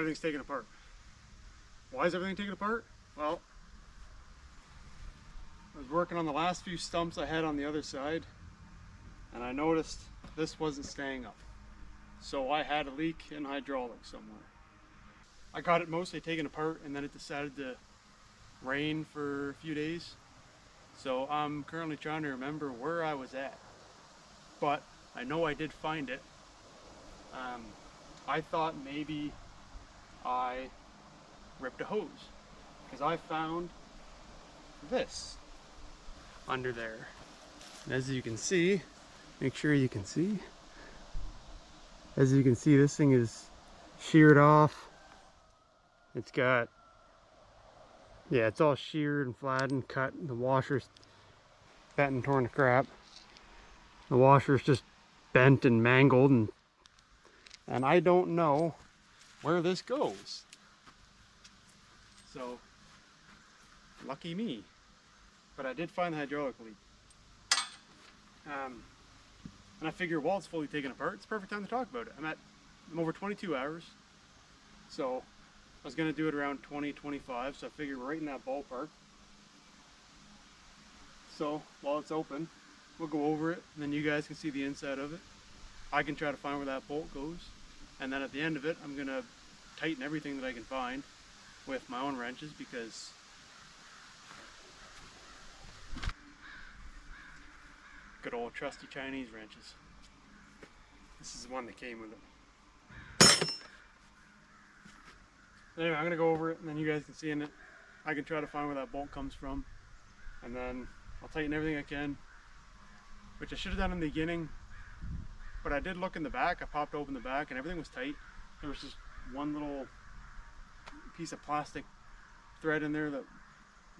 everything's taken apart. Why is everything taken apart? Well, I was working on the last few stumps I had on the other side, and I noticed this wasn't staying up. So I had a leak in hydraulics somewhere. I got it mostly taken apart, and then it decided to rain for a few days. So I'm currently trying to remember where I was at. But I know I did find it. I thought maybe I ripped a hose, because I found this under there. And as you can see, make sure you can see. As you can see, this thing is sheared off. It's got, yeah, it's all sheared and flattened, cut. The washer's bent and torn to crap. The washer's just bent and mangled, and I don't know where this goes. So, lucky me. But I did find the hydraulic leak. And I figure while it's fully taken apart, it's a perfect time to talk about it. I'm over 22 hours. So, I was going to do it around 20, 25, so I figure we're right in that ballpark. So, while it's open, we'll go over it, and then you guys can see the inside of it. I can try to find where that bolt goes. And then at the end of it, I'm going to tighten everything that I can find with my own wrenches, because good old trusty Chinese wrenches. This is the one that came with it. Anyway, I'm going to go over it, and then you guys can see in it. I can try to find where that bolt comes from, and then I'll tighten everything I can, which I should have done in the beginning. But I did look in the back. I popped open the back and everything was tight. There was just one little piece of plastic thread in there that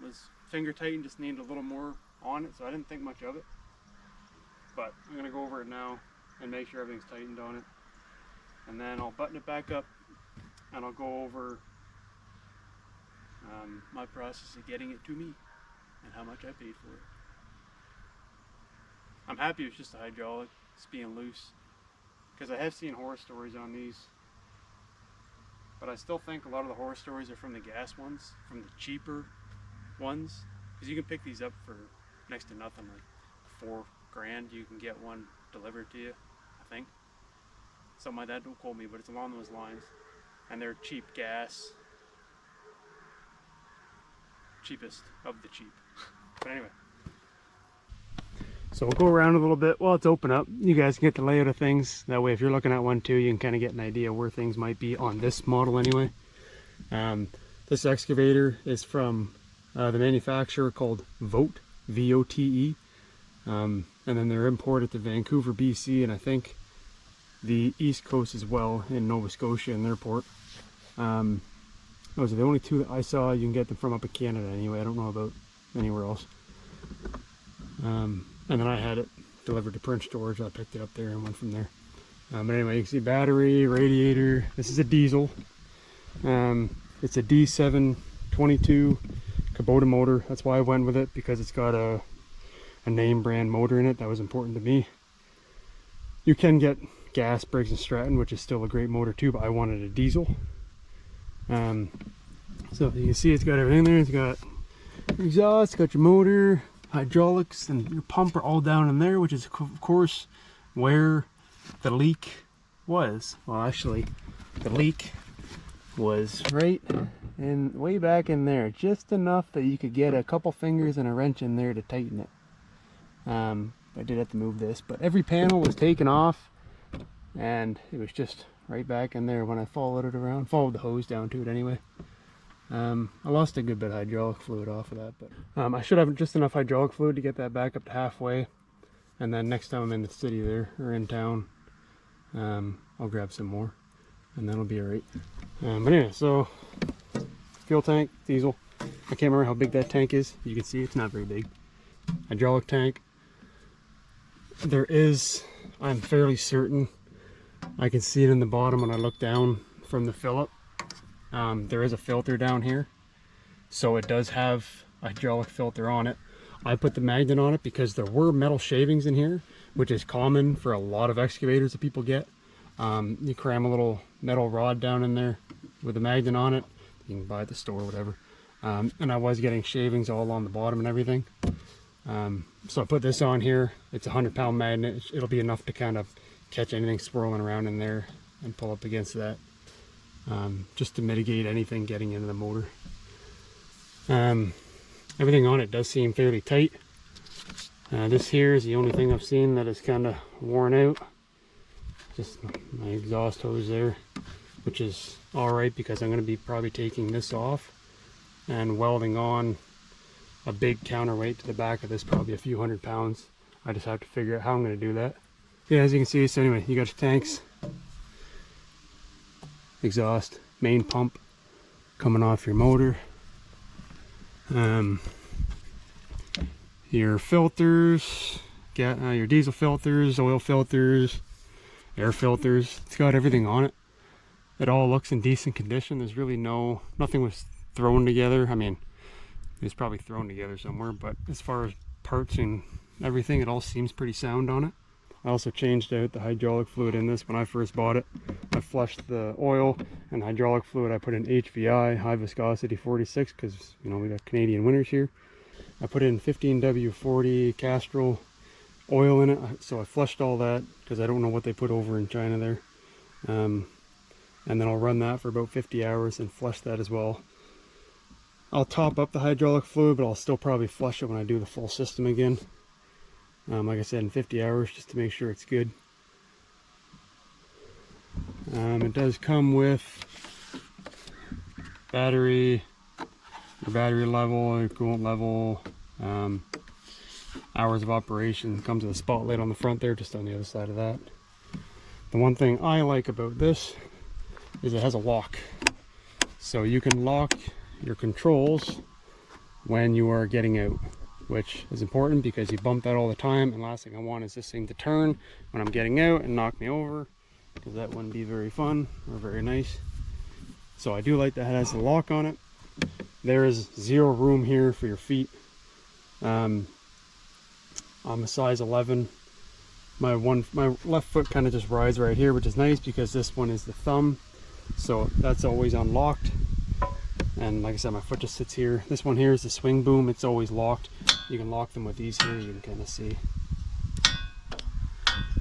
was finger tight and just needed a little more on it, so I didn't think much of it. But I'm going to go over it now and make sure everything's tightened on it. And then I'll button it back up, and I'll go over my process of getting it to me and how much I paid for it. I'm happy it's just a hydraulic. It's being loose, because I have seen horror stories on these, but I still think a lot of the horror stories are from the gas ones, from the cheaper ones, because you can pick these up for next to nothing, like $4,000. You can get one delivered to you, I think, something like that. Don't quote me, but it's along those lines, and they're cheap gas, cheapest of the cheap. But anyway. So we'll go around a little bit while it's open up. You guys can get the layout of things. That way if you're looking at one too, you can kind of get an idea where things might be on this model anyway. This excavator is from the manufacturer called Vote, V-O-T-E. And then they're imported to Vancouver, BC, and I think the East Coast as well, in Nova Scotia in their port. Those are the only two that I saw. You can get them from up in Canada anyway. I don't know about anywhere else. And then I had it delivered to Prince George. I picked it up there and went from there. But anyway, you can see battery, radiator. This is a diesel. It's a D722 Kubota motor. That's why I went with it, because it's got a name brand motor in it. That was important to me. You can get gas, Briggs & Stratton, which is still a great motor too, but I wanted a diesel. So you can see it's got everything there. It's got exhaust, it's got your motor, hydraulics, and your pump are all down in there, which is of course where the leak was. Well, actually the leak was right in way back in there, just enough that you could get a couple fingers and a wrench in there to tighten it. I did have to move this, but every panel was taken off and it was just right back in there when I followed it around, followed the hose down to it anyway. I lost a good bit of hydraulic fluid off of that, but I should have just enough hydraulic fluid to get that back up to halfway, and then next time I'm in the city there, or in town, I'll grab some more, and then it'll be alright. But anyway, so fuel tank, diesel. I can't remember how big that tank is. You can see it's not very big. Hydraulic tank. There is, I'm fairly certain, I can see it in the bottom when I look down from the fill-up. There is a filter down here, so it does have a hydraulic filter on it. I put the magnet on it because there were metal shavings in here, which is common for a lot of excavators that people get. You cram a little metal rod down in there, with a magnet on it. You can buy at the store or whatever. And I was getting shavings all along the bottom and everything. So I put this on here. It's a 100-pound magnet. It'll be enough to kind of catch anything swirling around in there and pull up against that, just to mitigate anything getting into the motor. Everything on it does seem fairly tight. This here is the only thing I've seen that is kind of worn out. Just my exhaust hose there, which is alright because I'm going to be probably taking this off and welding on a big counterweight to the back of this, probably a few 100 pounds. I just have to figure out how I'm going to do that. Yeah, as you can see, so anyway, you got your tanks, exhaust, main pump coming off your motor, your filters, your diesel filters, oil filters, air filters. It's got everything on it. It all looks in decent condition. There's really nothing was thrown together. I mean, it was probably thrown together somewhere, but as far as parts and everything, it all seems pretty sound on it. I also changed out the hydraulic fluid in this when I first bought it. I flushed the oil and hydraulic fluid. I put in HVI, high viscosity 46, because you know we got Canadian winters here. I put in 15W40 Castrol oil in it, so I flushed all that because I don't know what they put over in China there. And then I'll run that for about 50 hours and flush that as well. I'll top up the hydraulic fluid, but I'll still probably flush it when I do the full system again. Like I said, in 50 hours, just to make sure it's good. It does come with battery, your battery level, your coolant level, hours of operation. It comes with a spotlight on the front there, just on the other side of that. The one thing I like about this is it has a lock. So you can lock your controls when you are getting out, which is important because you bump that all the time, and last thing I want is this thing to turn when I'm getting out and knock me over, because that wouldn't be very fun or very nice. So I do like that it has the lock on it. There is zero room here for your feet. I'm a size 11. My left foot kind of just rides right here, which is nice because this one is the thumb, so that's always unlocked. And like I said, my foot just sits here. This one here is the swing boom. It's always locked. You can lock them with these here. You can kind of see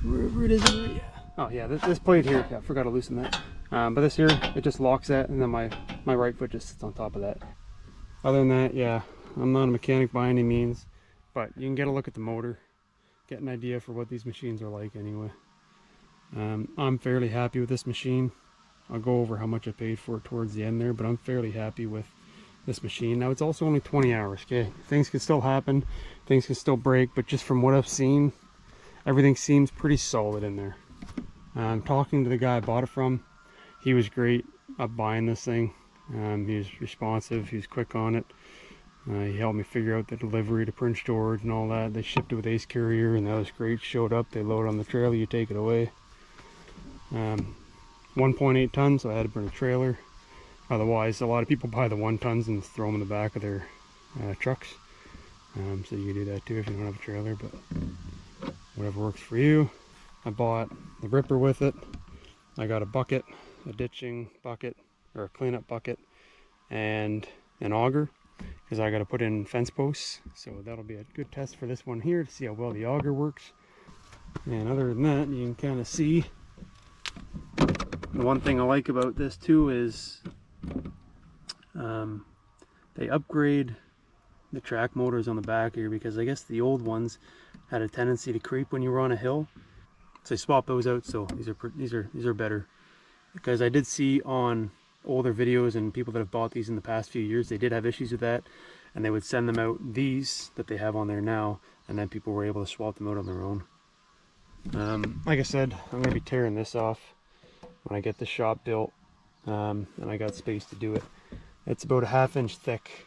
wherever it is. Yeah. Oh yeah, this plate here. Yeah, I forgot to loosen that. But this here, it just locks that, and then my right foot just sits on top of that. Other than that, yeah, I'm not a mechanic by any means, but you can get a look at the motor, get an idea for what these machines are like anyway. I'm fairly happy with this machine. I'll go over how much I paid for it towards the end there, but I'm fairly happy with this machine. Now it's also only 20 hours, okay? Things can still happen, things can still break, but just from what I've seen, everything seems pretty solid in there. Talking to the guy I bought it from, he was great at buying this thing. He was responsive, he was quick on it. He helped me figure out the delivery to Prince George and all that. They shipped it with Ace Courier, and that was great. Showed up, they load on the trailer, you take it away. 1.8 tons, so I had to bring a trailer. Otherwise, a lot of people buy the 1 tons and throw them in the back of their trucks. So you can do that too if you don't have a trailer, but whatever works for you. I bought the ripper with it. I got a bucket, a ditching bucket, or a cleanup bucket, and an auger, because I got to put in fence posts. So that'll be a good test for this one here to see how well the auger works. And other than that, you can kind of see. The one thing I like about this too is they upgrade the track motors on the back here, because I guess the old ones had a tendency to creep when you were on a hill. So they swap those out, so these are better. Because I did see on older videos and people that have bought these in the past few years, they did have issues with that, and they would send them out these that they have on there now, and then people were able to swap them out on their own. Like I said, I'm going to be tearing this off when I get the shop built, and I got space to do it. It's about a 1/2 inch thick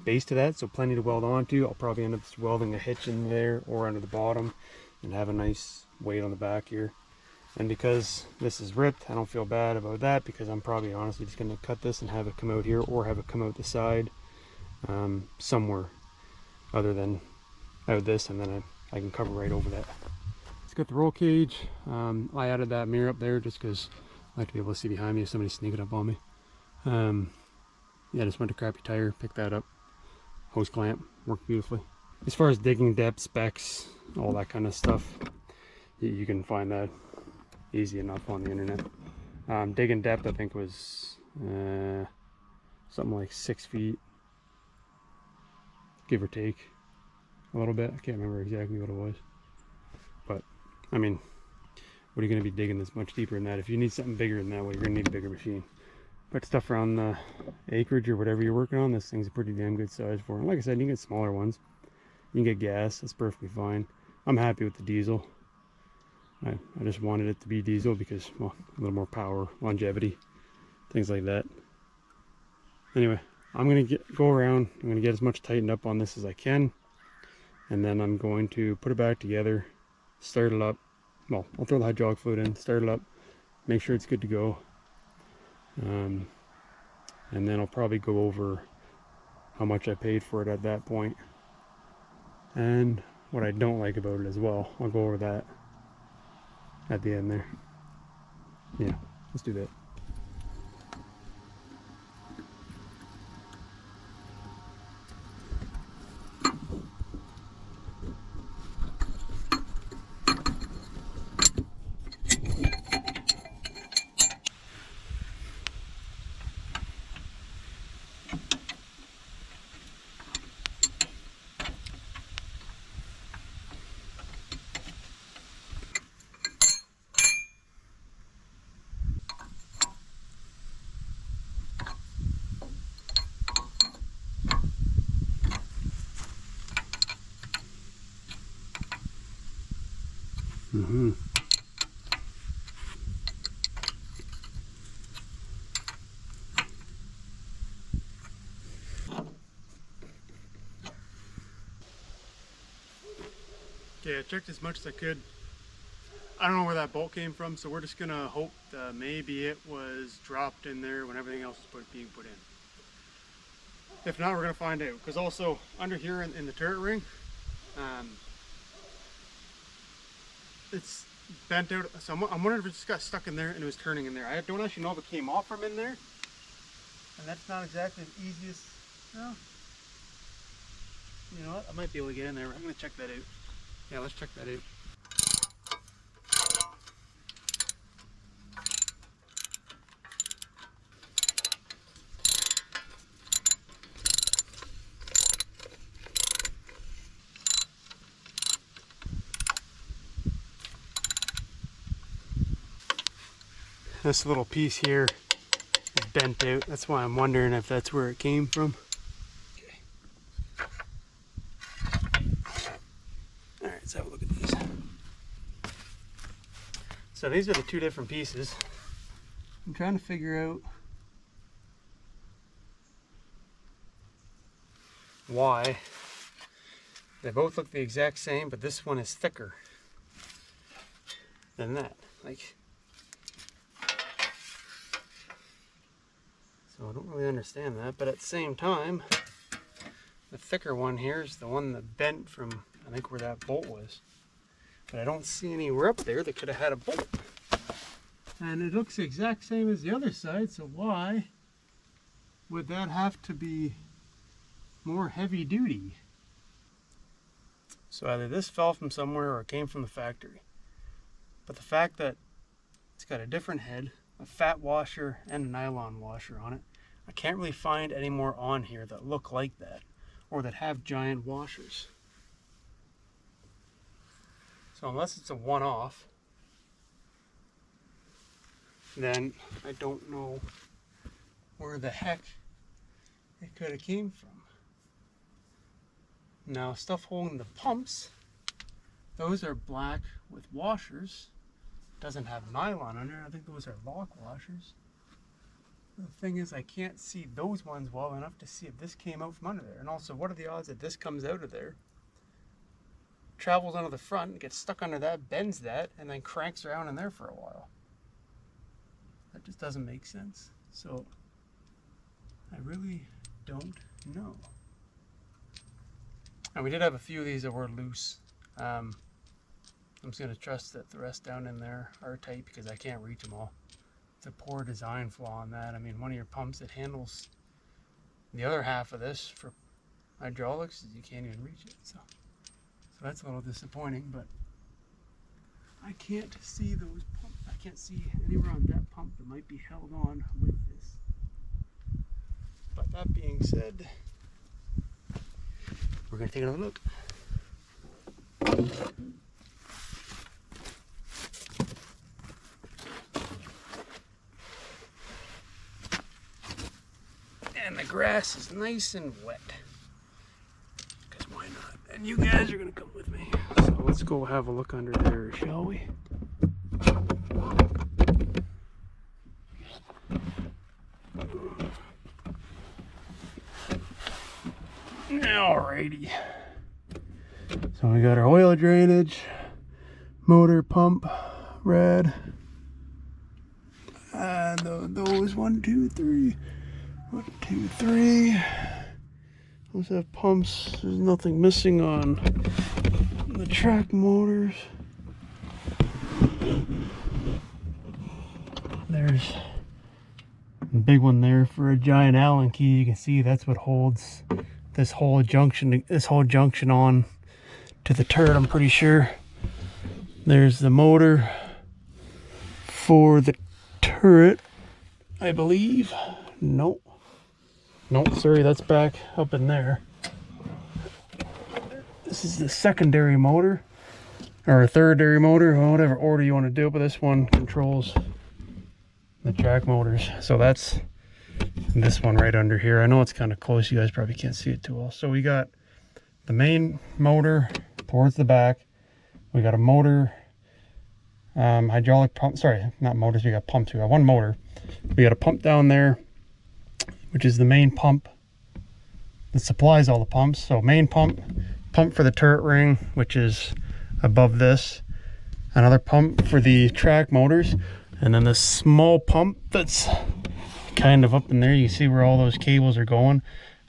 base to that, so plenty to weld onto. I'll probably end up just welding a hitch in there or under the bottom and have a nice weight on the back here. And because this is ripped, I don't feel bad about that, because I'm probably honestly just going to cut this and have it come out here, or have it come out the side somewhere other than out this, and then I can cover right over that. Let's get the roll cage. I added that mirror up there just because I like to be able to see behind me if somebody's sneaking up on me. Yeah, just went to crappy tire, picked that up. Hose clamp, worked beautifully. As far as digging depth, specs, all that kind of stuff, you can find that easy enough on the internet. Digging depth, I think was something like 6 feet, give or take a little bit. I can't remember exactly what it was, but I mean, what are you going to be digging this much deeper than that? If you need something bigger than that, well, you're going to need a bigger machine. But stuff around the acreage or whatever you're working on, this thing's a pretty damn good size for. And like I said, you can get smaller ones. You can get gas, that's perfectly fine. I'm happy with the diesel. I just wanted it to be diesel because, well, a little more power, longevity, things like that. Anyway, I'm going to go around, I'm going to get as much tightened up on this as I can. And then I'm going to put it back together, start it up. Well, I'll throw the hydraulic fluid in, start it up, make sure it's good to go. And then I'll probably go over how much I paid for it at that point and what I don't like about it as well. I'll go over that at the end there. Yeah, let's do that. Okay, I checked as much as I could. I don't know where that bolt came from, so we're just gonna hope that maybe it was dropped in there when everything else was being put in. If not, we're gonna find out. Because also under here in the turret ring, it's bent out. So I'm wondering if it just got stuck in there and it was turning in there. I don't actually know if it came off from in there, and that's not exactly the easiest. Well, you know what? I might be able to get in there. I'm gonna check that out. Yeah, let's check that out. This little piece here is bent out. That's why I'm wondering if that's where it came from. Okay. All right, let's have a look at these. So these are the two different pieces. I'm trying to figure out why they both look the exact same, but this one is thicker than that. Like, so I don't really understand that, but at the same time, the thicker one here is the one that bent from, I think, where that bolt was. But I don't see anywhere up there that could have had a bolt. And it looks the exact same as the other side, so why would that have to be more heavy duty? So either this fell from somewhere or it came from the factory. But the fact that it's got a different head, a fat washer, and a nylon washer on it, I can't really find any more on here that look like that or that have giant washers. So unless it's a one-off, then I don't know where the heck it could have came from. Now, stuff holding the pumps, those are black with washers. Doesn't have nylon under it. I think those are lock washers. The thing is, I can't see those ones well enough to see if this came out from under there. And also, what are the odds that this comes out of there, travels under the front, gets stuck under that, bends that, and then cranks around in there for a while? That just doesn't make sense. So I really don't know. And we did have a few of these that were loose. I'm just going to trust that the rest down in there are tight because I can't reach them all. just a poor design flaw on that. I mean, one of your pumps that handles the other half of this for hydraulics, you can't even reach it. So that's a little disappointing, but I can't see those pumps. I can't see anywhere on that pump that might be held on with this. But that being said, we're going to take another look. And the grass is nice and wet. Because why not? And you guys are going to come with me. So let's go have a look under there, shall we? Alrighty. So we got our oil drainage, motor, pump, rad. Those 1, 2, 3. 1, 2, 3. Those have pumps. There's nothing missing on the track motors. There's a big one there for a giant Allen key. You can see that's what holds this whole junction on to the turret, I'm pretty sure. There's the motor for the turret, I believe. Nope, sorry, that's back up in there. This is the secondary motor, or a thirdary motor, or whatever order you want to do it, but this one controls the track motors. So that's this one right under here. I know it's kind of close, you guys probably can't see it too well. So we got the main motor towards the back. We got a motor, hydraulic pump, sorry, not motors, we got pumps. We got one motor. We got a pump down there, which is the main pump that supplies all the pumps. So main pump for the turret ring, which is above this, another pump for the track motors, and then this small pump that's kind of up in there. You see where all those cables are going.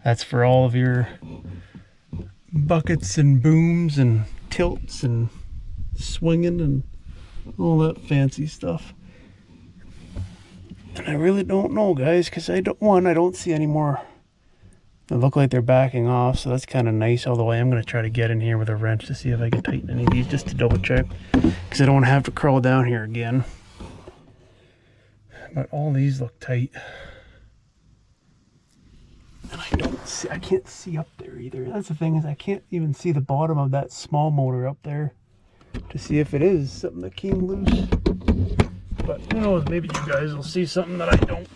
That's for all of your buckets and booms and tilts and swinging and all that fancy stuff. And I really don't know, guys, because I don't see any more that look like they're backing off, so that's kind of nice. Although I am going to try to get in here with a wrench to see if I can tighten any of these, just to double check, because I don't want to have to crawl down here again. But all these look tight. And I can't see up there either. That's the thing, is I can't even see the bottom of that small motor up there to see if it is something that came loose. But who knows, maybe you guys will see something that I don't.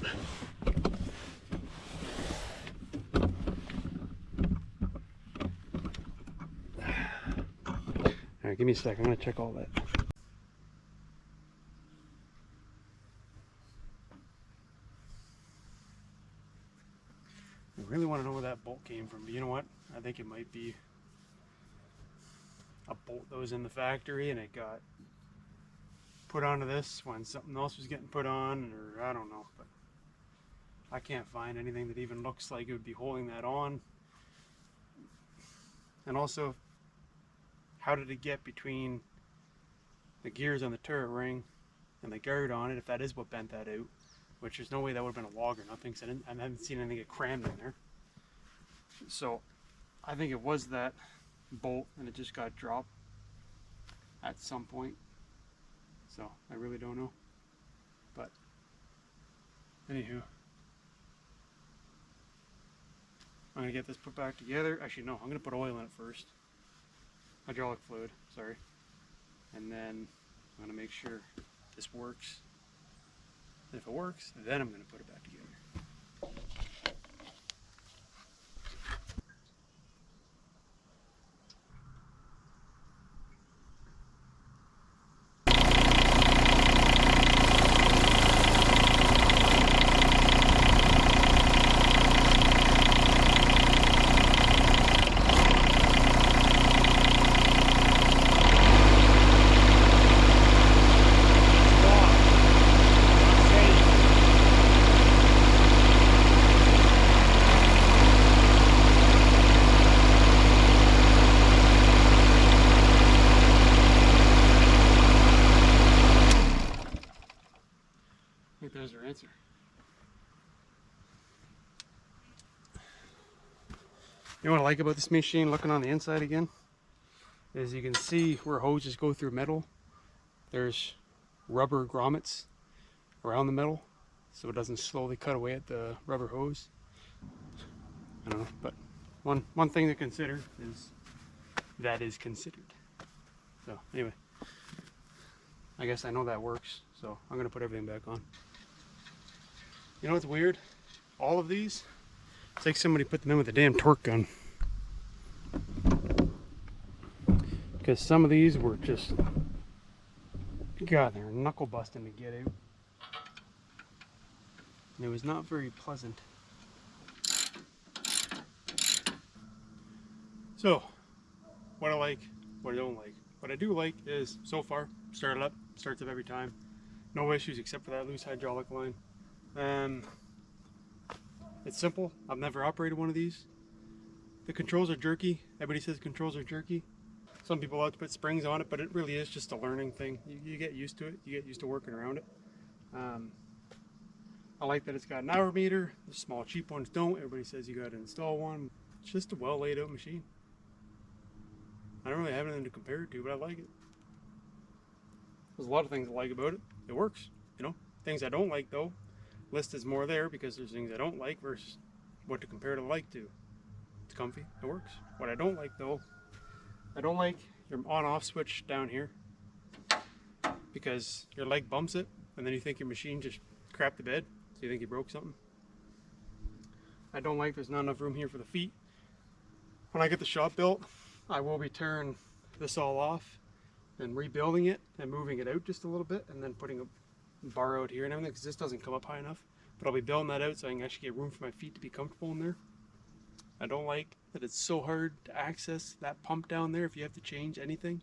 Alright, give me a sec, I'm going to check all that. I really want to know where that bolt came from, but you know what? I think it might be a bolt that was in the factory and it got put onto this when something else was getting put on, or I don't know, but I can't find anything that even looks like it would be holding that on. And also, how did it get between the gears on the turret ring and the guard on it, if that is what bent that out? Which there's no way that would have been a log or nothing, because I haven't seen anything get crammed in there. So I think it was that bolt and it just got dropped at some point. So I really don't know. But anywho, I'm gonna get this put back together. Actually no, I'm gonna put oil in it first. Hydraulic fluid, sorry. And then I'm gonna make sure this works. And if it works, then I'm going to put it back together. You know what I like about this machine, looking on the inside again, is you can see where hoses go through metal. There's rubber grommets around the metal, so it doesn't slowly cut away at the rubber hose. I don't know, but one thing to consider is that is considered. So anyway, I guess I know that works, so I'm gonna put everything back on. You know what's weird? All of these, it's like somebody put them in with a damn torque gun. Because some of these were just, God, they're knuckle busting to get out. And it was not very pleasant. So, what I like, what I don't like. What I do like is, so far, start it up, starts up every time. No issues except for that loose hydraulic line. It's simple. I've never operated one of these. The controls are jerky. Everybody says controls are jerky. Some people like to put springs on it, but it really is just a learning thing. You get used to it. You get used to working around it. I like that it's got an hour meter. The small cheap ones don't. Everybody says you got to install one. It's just a well laid out machine. I don't really have anything to compare it to, but I like it. There's a lot of things I like about it. It works, you know. Things I don't like though, list is more there because there's things I don't like versus what to compare to like to. It's comfy, it works. What I don't like though, I don't like your on-off switch down here because your leg bumps it and then you think your machine just crapped the bed, so you think you broke something. I don't like there's not enough room here for the feet. When I get the shop built, I will be tearing this all off and rebuilding it and moving it out just a little bit and then putting a bar out here and everything because this doesn't come up high enough. But I'll be building that out so I can actually get room for my feet to be comfortable in there. I don't like that it's so hard to access that pump down there if you have to change anything,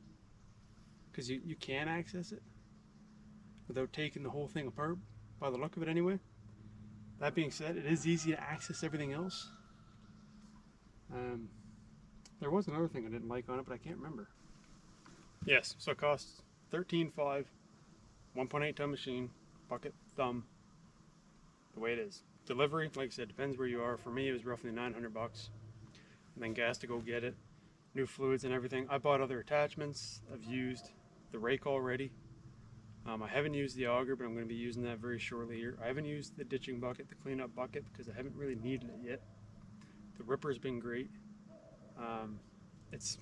because you can access it without taking the whole thing apart, by the look of it anyway. That being said, it is easy to access everything else. There was another thing I didn't like on it, but I can't remember. Yes, so it costs $13,500, 1.8 ton machine, bucket, thumb, the way it is. Delivery, like I said, depends where you are. For me, it was roughly $900, and then gas to go get it, new fluids and everything. I bought other attachments. I've used the rake already. I haven't used the auger, but I'm going to be using that very shortly here. I haven't used the ditching bucket, the cleanup bucket, because I haven't really needed it yet. The ripper's been great. It's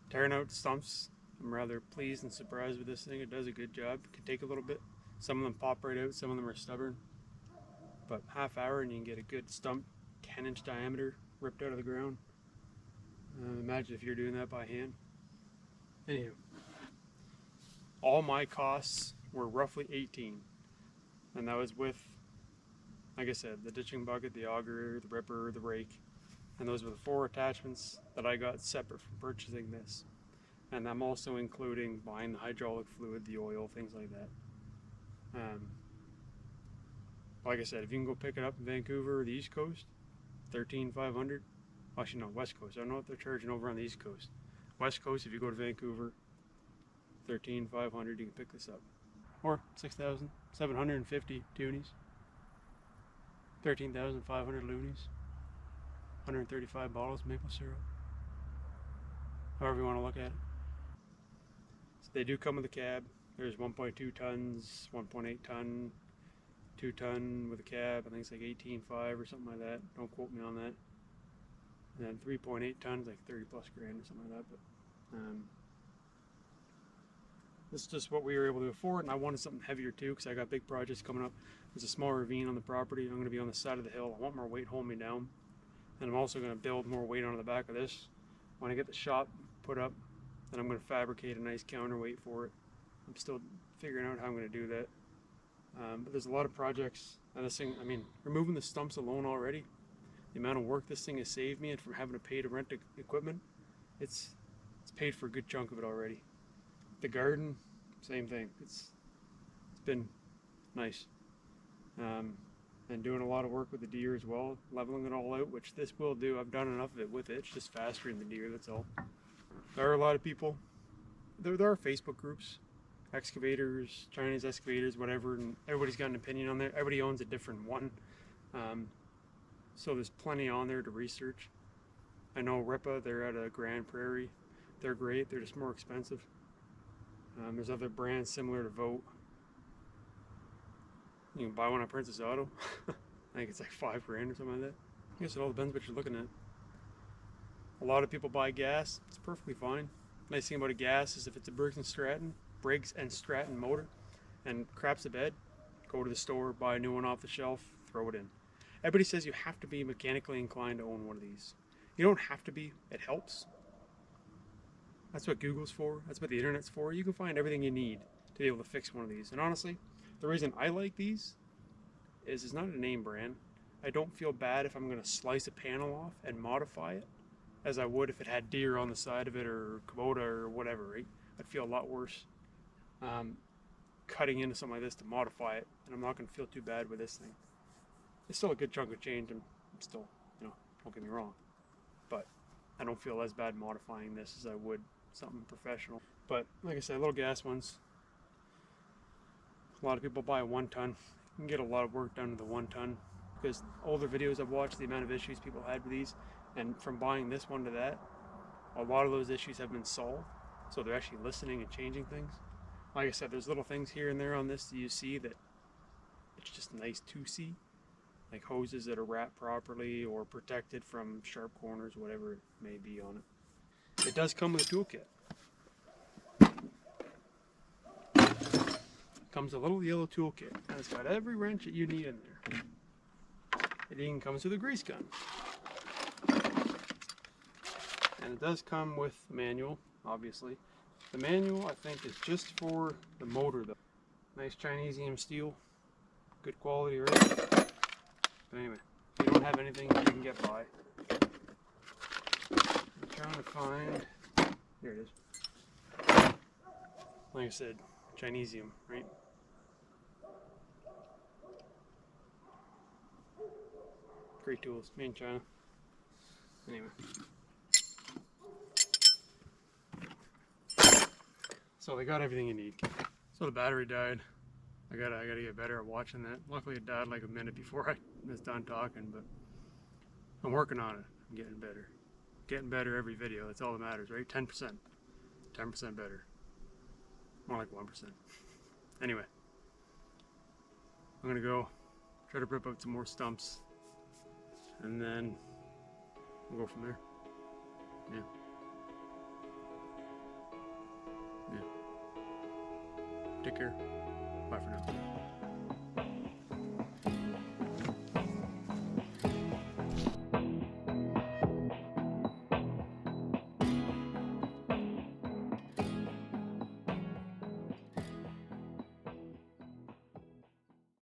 tearing out stumps. I'm rather pleased and surprised with this thing. It does a good job. It can take a little bit. Some of them pop right out, some of them are stubborn. But half hour and you can get a good stump, 10-inch diameter, ripped out of the ground. Imagine if you're doing that by hand. Anywho, all my costs were roughly $18, and that was with, like I said, the ditching bucket, the auger, the ripper, the rake, and those were the 4 attachments that I got separate from purchasing this. And I'm also including buying the hydraulic fluid, the oil, things like that. Like I said, if you can go pick it up in Vancouver or the East Coast, $13,500. Actually, no, West Coast. I don't know what they're charging over on the East Coast. West Coast, if you go to Vancouver, $13,500, you can pick this up. Or 6,750 toonies, 13,500 loonies, 135 bottles of maple syrup. However you want to look at it. So they do come with a cab. There's 1.2 tons, 1.8 ton, 2 ton with a cab. I think it's like 18.5 or something like that. Don't quote me on that. And then 3.8 tons, like 30 plus grand or something like that. But this is just what we were able to afford, and I wanted something heavier too because I got big projects coming up. There's a small ravine on the property. I'm going to be on the side of the hill. I want more weight holding me down, and I'm also going to build more weight onto the back of this. When I get the shop put up, then I'm going to fabricate a nice counterweight for it. I'm still figuring out how I'm going to do that. But there's a lot of projects, and this thing, I mean, removing the stumps alone already, the amount of work this thing has saved me, and from having to pay to rent equipment, it's paid for a good chunk of it already. The garden, same thing. It's been nice. And doing a lot of work with the deer as well, leveling it all out, which this will do. I've done enough of it with it. It's just faster than the deer, that's all. There are a lot of people. There are Facebook groups, excavators, Chinese excavators, whatever, and everybody's got an opinion on there. Everybody owns a different one. So there's plenty on there to research. I know Ripa, they're out of Grand Prairie. They're great, they're just more expensive. There's other brands similar to Vote. You can buy one at Princess Auto. I think it's like $5 grand or something like that. I guess it all depends what you're looking at. A lot of people buy gas. It's perfectly fine. Nice thing about a gas is if it's a Briggs and Stratton motor and craps a bed, go to the store, buy a new one off the shelf, throw it in. Everybody says you have to be mechanically inclined to own one of these. You don't have to be. It helps. That's what Google's for. That's what the internet's for. You can find everything you need to be able to fix one of these. And honestly, the reason I like these is it's not a name brand. I don't feel bad if I'm going to slice a panel off and modify it as I would if it had deer on the side of it or Kubota or whatever, right? I'd feel a lot worse cutting into something like this to modify it, and I'm not going to feel too bad with this thing. It's still a good chunk of change, and I'm still, don't get me wrong, but I don't feel as bad modifying this as I would something professional. But like I said, little gas ones. A lot of people buy a 1 ton. You can get a lot of work done with the 1 ton because older videos I've watched, the amount of issues people had with these, and from buying this one to that, a lot of those issues have been solved. So they're actually listening and changing things. Like I said, there's little things here and there on this that you see that it's just nice to see, like hoses that are wrapped properly or protected from sharp corners, whatever it may be on it. It does come with a toolkit. Comes a little yellow toolkit, and it's got every wrench that you need in there. It even comes with a grease gun. And it does come with the manual, obviously. The manual, I think, is just for the motor, though. Nice Chinesium steel. Good quality, right? But anyway, if you don't have anything, you can get by. I'm trying to find... Here it is. Like I said, Chinesium, right? Great tools, made in China. Anyway. So they got everything you need. So the battery died. I gotta get better at watching that. Luckily it died like a minute before I was done talking, but I'm working on it. I'm getting better. Getting better every video, that's all that matters, right? 10%. 10% better. More like 1%. Anyway. I'm gonna go try to rip out some more stumps. And then we'll go from there. Yeah. Yeah. Take care. Bye for now.